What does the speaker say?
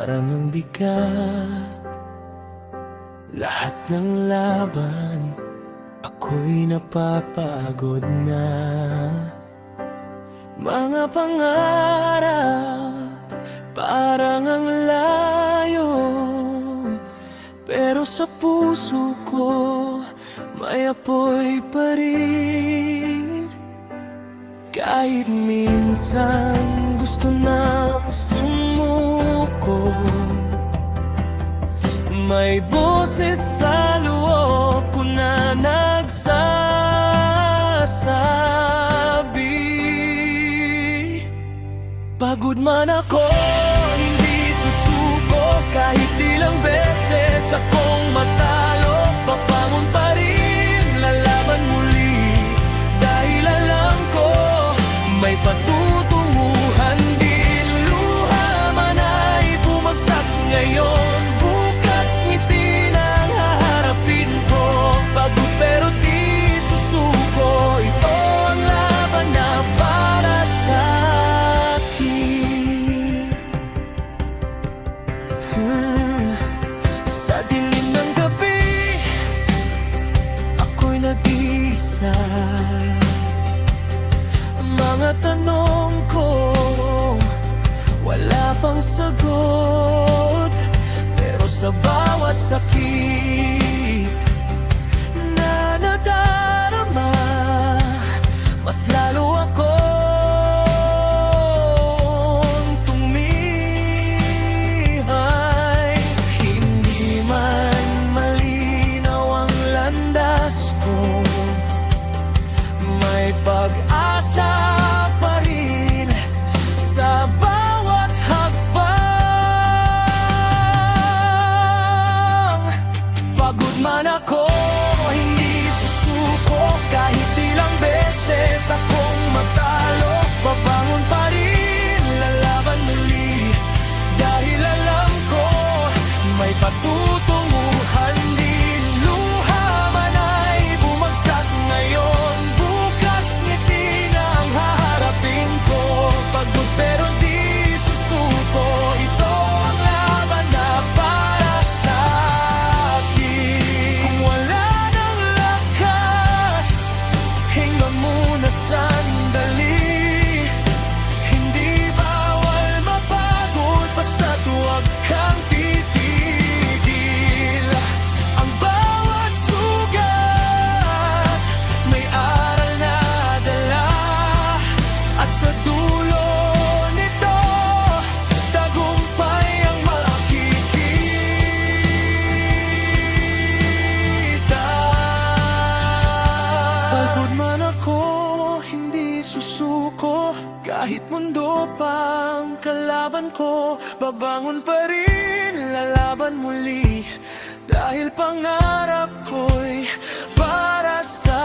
parang ang bigat. Lahat ng laban, ako'y napapagod na. Mga pangarap, parang ang layo, pero sa puso ko, may apoy pa rin. Kahit minsan gusto nang sumuko, may boses sa loob ko na nagsasabi, pagod man ako, hindi susuko. Kahit ilang beses akong matalo, papangon pa rin, lalaban muli. Dahil alam ko, may patutunguhan din. Luha man ay bumagsak ngayon, bukas ngiti nang haharapin ko. Pagod pero di susuko, ito ang laban na para sa akin. Sa dilim ng gabi, ako'y nag-iisa. Mga tanong ko, wala pang sagot. Pero sa bawat sakit na nadarama, mas lalo akong tumihai. Hindi man malinaw ang landas ko, may pag-asa pa rin sa bawat hakbang. Pagod man ako, hindi susuko. Kahit ilang beses akong matalo, babangon pa rin, lalaban muli. Dahil alam ko, may patutunguhan din. Luha man ay bumagsak ngayon, bukas ngiti na ang haharapin ko. Pagod pero di susuko, ito ang laban na para sa akin. Kung wala nang lakas, hinga muna sandali. Hindi bawal mapagod, basta't huwag kang titigil. Ang bawat sugat may aral na dala, at sa dulo nito, tagumpay ang makikita. Pagod man ako, hindi susuko. Kahit mundo pang kalaban ko, babangon pa rin, lalaban muli. Dahil pangarap ko'y para sa